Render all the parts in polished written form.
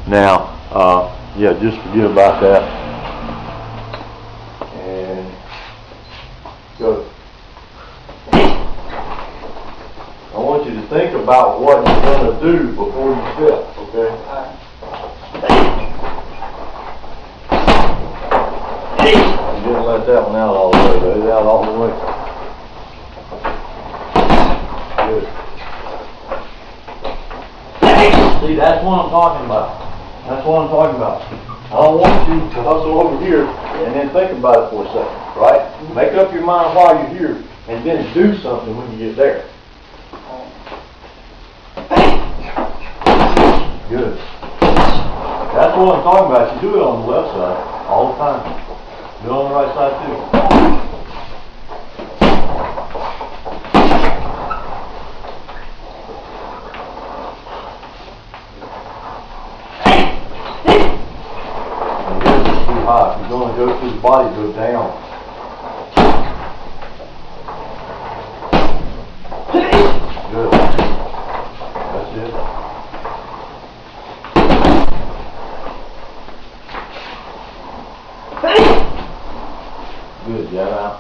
Now, yeah, just forget about that. And go. I want you to think about what you're going to do before you step, okay? You didn't let that one out all the way, though. It's out all the way. Good. See, that's what I'm talking about. That's what I'm talking about. I don't want you to hustle over here and then think about it for a second, right? Make up your mind while you're here and then do something when you get there. Good. That's what I'm talking about. You do it on the left side all the time. Do it on the right side too. And this is too high. If you're going to go through the body, go down. Good. That's it. Good, jab out.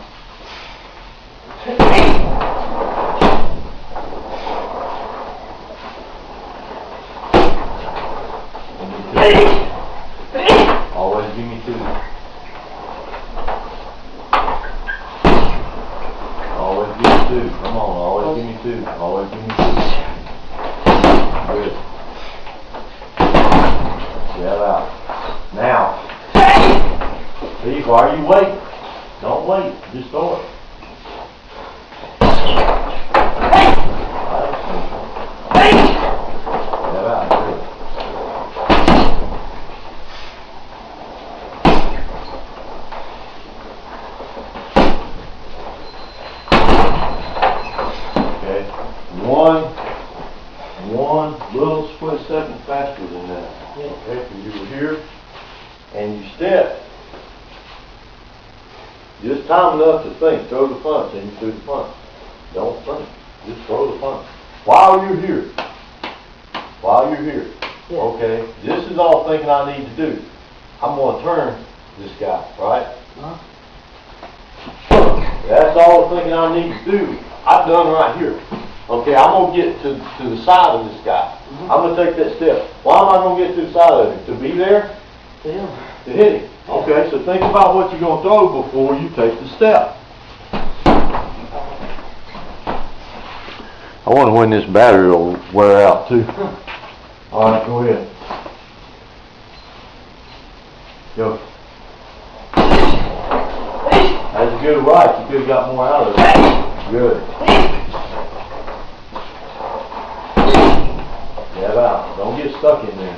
Always give me 2. Always give me 2. Come on, always give me 2. Always give me 2. Good. Jab out. Now. See, why are you waiting? Don't wait, just throw it. Get out, good. Okay, one little split second faster than that. Okay, so you were here and you step. Just time enough to think, throw the punch, and you do the punch. Don't think, just throw the punch. While you're here. While you're here. Yeah. Okay, this is all thinking I need to do. I'm going to turn this guy, right? That's all the thinking I need to do. I've done right here. Okay, I'm going to get to the side of this guy. I'm going to take that step. Why am I going to get to the side of him? To be there? To hit him. Okay, so think about what you're going to throw before you take the step. I wonder when this battery will wear out too. All right, go ahead. Go. That's a good right. You could have got more out of it. Good. Jab out. Don't get stuck in there.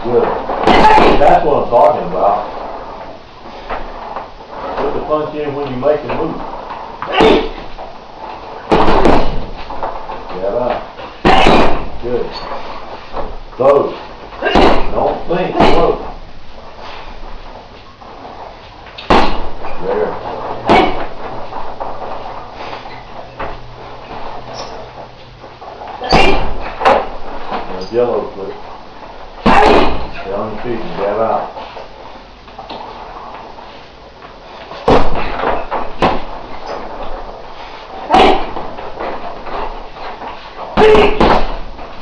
Good. That's what I'm talking about. Put the punch in when you make the move. Jab out. Good. Throw. Don't think. Throw. There. There's yellow flip. Stay on your feet and jab out.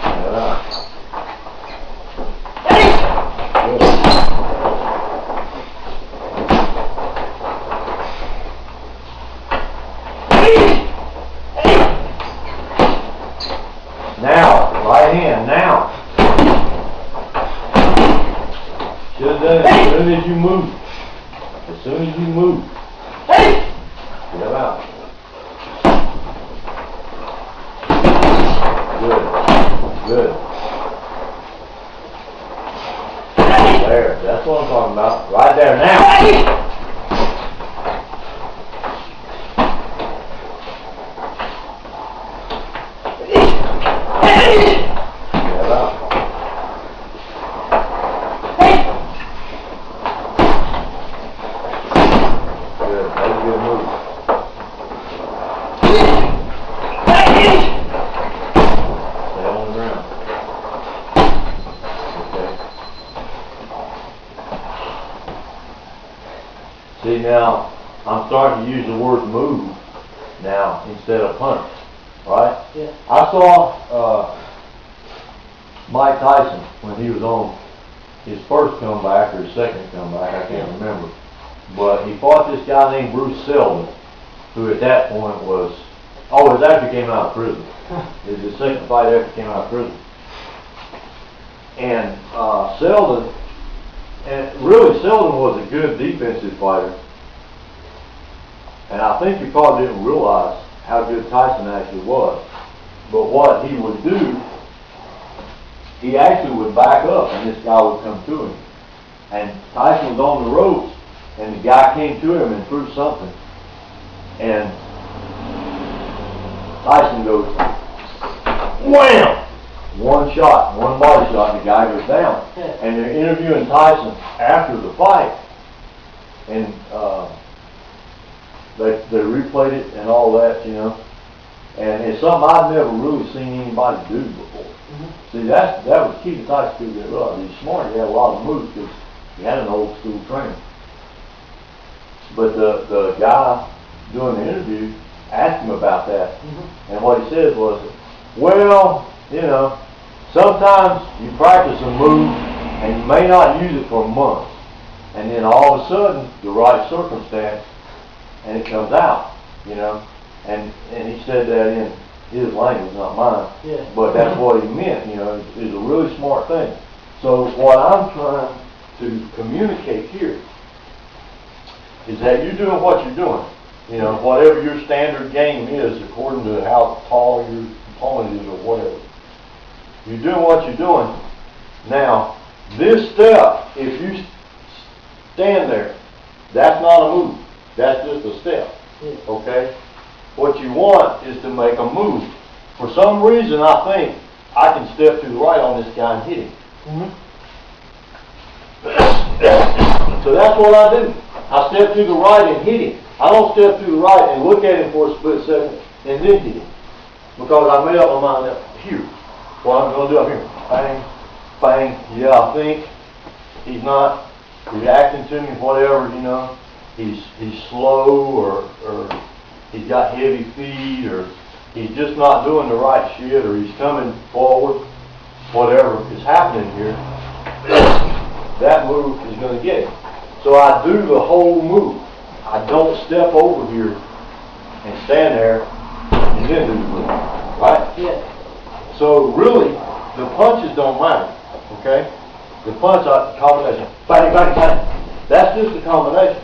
Jab out. Good. Now, right hand, now. Should have done it as soon as you move. As soon as you move. Get out. Good. Good. There. That's what I'm talking about. Right there now. Get out. Good. That's a good move. Stay on the ground. See, now, I'm starting to use the word move now instead of punch, right? Yeah. I saw Mike Tyson when he was on his first comeback or his second comeback, I can't remember. But he fought this guy named Bruce Seldon, who at that point was, it was after he came out of prison. It was his second fight after he came out of prison. And Seldon was a good defensive fighter. And I think he probably didn't realize how good Tyson actually was. But what he would do, he actually would back up and this guy would come to him. And Tyson was on the ropes and the guy came to him and threw something. And Tyson goes, wham! One shot, one body shot, the guy goes down. And they're interviewing Tyson after the fight. And they replayed it and all that, you know. And it's something I've never really seen anybody do before. See, that was key to Tyson to get up. He's smart, he had a lot of moves because he had an old school training. But the guy doing the interview asked him about that. And what he said was, well, you know, sometimes you practice a move and you may not use it for months. And then all of a sudden, the right circumstance, and it comes out, you know. And he said that in his language, not mine. Yeah. But that's what he meant, you know. It's a really smart thing. So what I'm trying to communicate here is that you're doing what you're doing. You know, whatever your standard game is, according to how tall your opponent is or whatever. You're doing what you're doing. Now, this step, if you stand there, that's not a move. That's just a step. Okay? What you want is to make a move. For some reason, I think I can step to the right on this guy and hit him. So that's what I do. I step to the right and hit him. I don't step to the right and look at him for a split second and then hit him. Because I made up my mind up here. What I'm going to do up here. Bang, bang. Yeah, I think he's not reacting to me, whatever, you know. He's slow or he's got heavy feet or he's just not doing the right shit or he's coming forward. Whatever is happening here, that move is going to get him. So I do the whole move. I don't step over here and stand there and then do the move. Right? Yeah. So really, the punches don't matter. Okay? The punch combination. Bang, bang, bang. That's just a combination.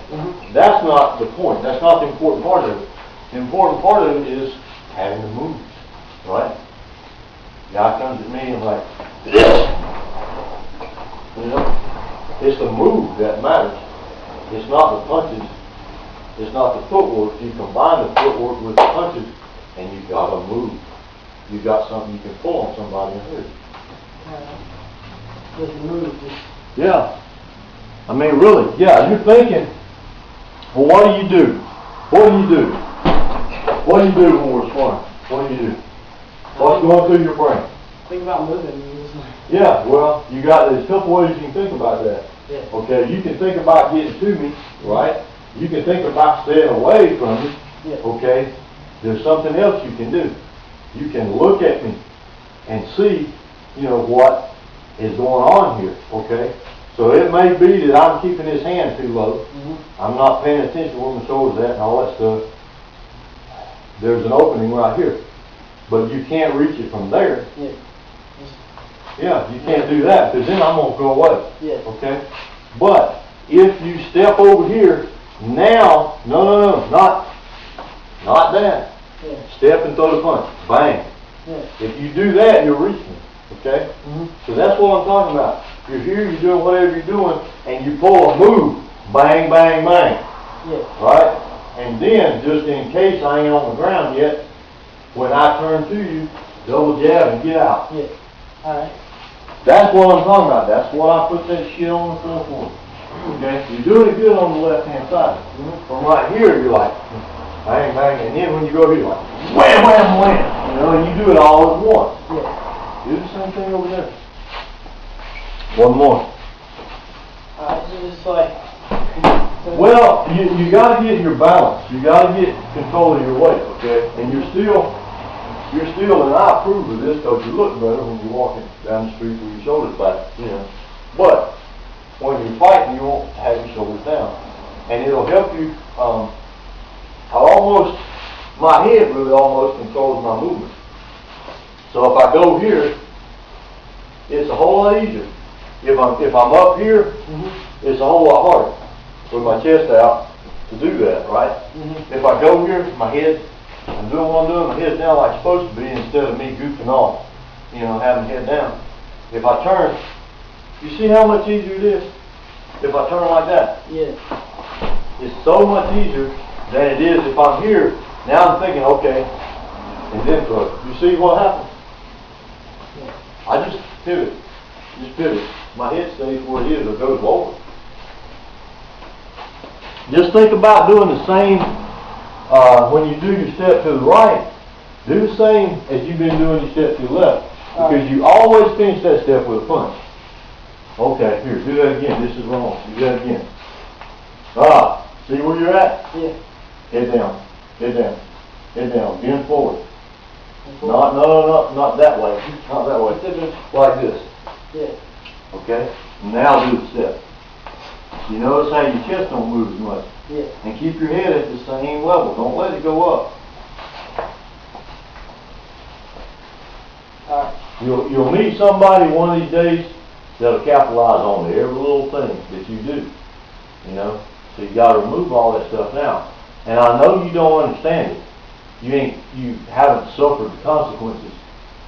That's not the point. That's not the important part of it. The important part of it is having the moves. Right? The guy comes at me and like, you know, it's the move that matters. It's not the punches. It's not the footwork. You combine the footwork with the punches, and you've got a move. You've got something you can pull on somebody and hit. Just move. Yeah. I mean, really, yeah, you're thinking, well, what do you do? What do you do? What do you do when we're sparring? What do you do? What's going through your brain? Think about moving. Yeah, well, there's a couple ways you can think about that. Yeah. Okay, you can think about getting to me, right? You can think about staying away from me. Yeah. Okay, there's something else you can do. You can look at me and see, you know, what is going on here. Okay, so it may be that I'm keeping his hand too low. I'm not paying attention to where my shoulder's at and all that stuff. There's an opening right here, but you can't reach it from there. Yeah. Yeah, you can't do that because then I'm going to go away. Yeah. Okay? But if you step over here, now, no, not that. Yeah. Step and throw the punch. Bang. Yeah. If you do that, you're reaching. Okay? So that's what I'm talking about. You're here, you're doing whatever you're doing, and you pull a move. Bang, bang, bang. Yeah. Right? And then, just in case I ain't on the ground yet, when I turn to you, double jab and get out. Yeah. All right. That's what I'm talking about. That's what I put that shit on the floor for. Okay? You're doing it good on the left-hand side. From right here, you're like, bang, bang. And then when you go here, you're like, wham, wham, wham. You know, and you do it all at once. Yeah. Do the same thing over there. One more. All right, so just like Well, you gotta get your balance. You gotta get control of your weight, okay? And you're still, and I approve of this because you look better when you're walking down the street with your shoulders back, you know. But when you're fighting, you won't have your shoulders down. And it'll help you, my head really almost controls my movement. So if I go here, it's a whole lot easier. If I'm up here, it's a whole lot harder with my chest out to do that, right? If I go here, my head, I'm doing what I'm doing, my head's down like it's supposed to be instead of me goofing off, you know, having head down. If I turn, you see how much easier it is? If I turn like that. Yeah. It's so much easier than it is if I'm here. Now I'm thinking, okay, and then throw. You see what happens? Yeah. I just pivot. My head stays where it is or goes lower. Just think about doing the same when you do your step to the right. Do the same as you've been doing your step to the left. Because you always finish that step with a punch. Okay, here, do that again. This is wrong. Do that again. See where you're at? Yeah. Head down. Head down. Head down. Bend forward. Not that way. Not that way. Like this. Yeah. Okay? Now do the step. You notice how your chest don't move as much. Yeah. And keep your head at the same level. Don't let it go up. Alright. You'll meet somebody one of these days that'll capitalize on every little thing that you do. You know? So you gotta remove all that stuff now. And I know you don't understand it. You haven't suffered the consequences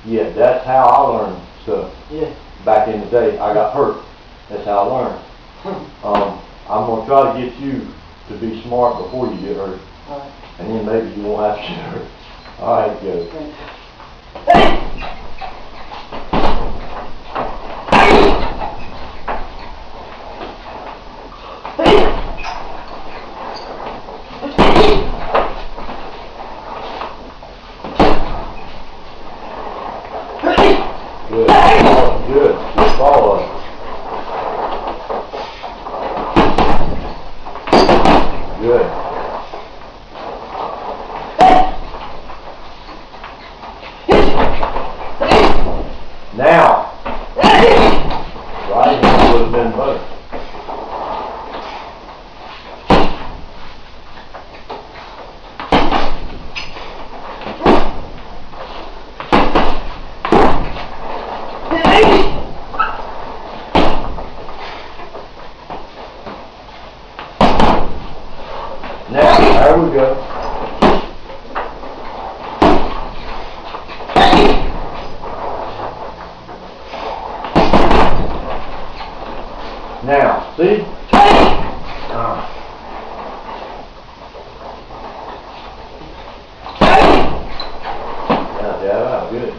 yet. That's how I learned stuff. Yeah. Back in the day, I got hurt. That's how I learned. I'm going to try to get you to be smart before you get hurt. Alright. And then maybe you won't have to get hurt. Alright, go. Good. Good. Good follow. Good. Now. Right hand would have been better. Now, there we go. Now, see? Yeah, good.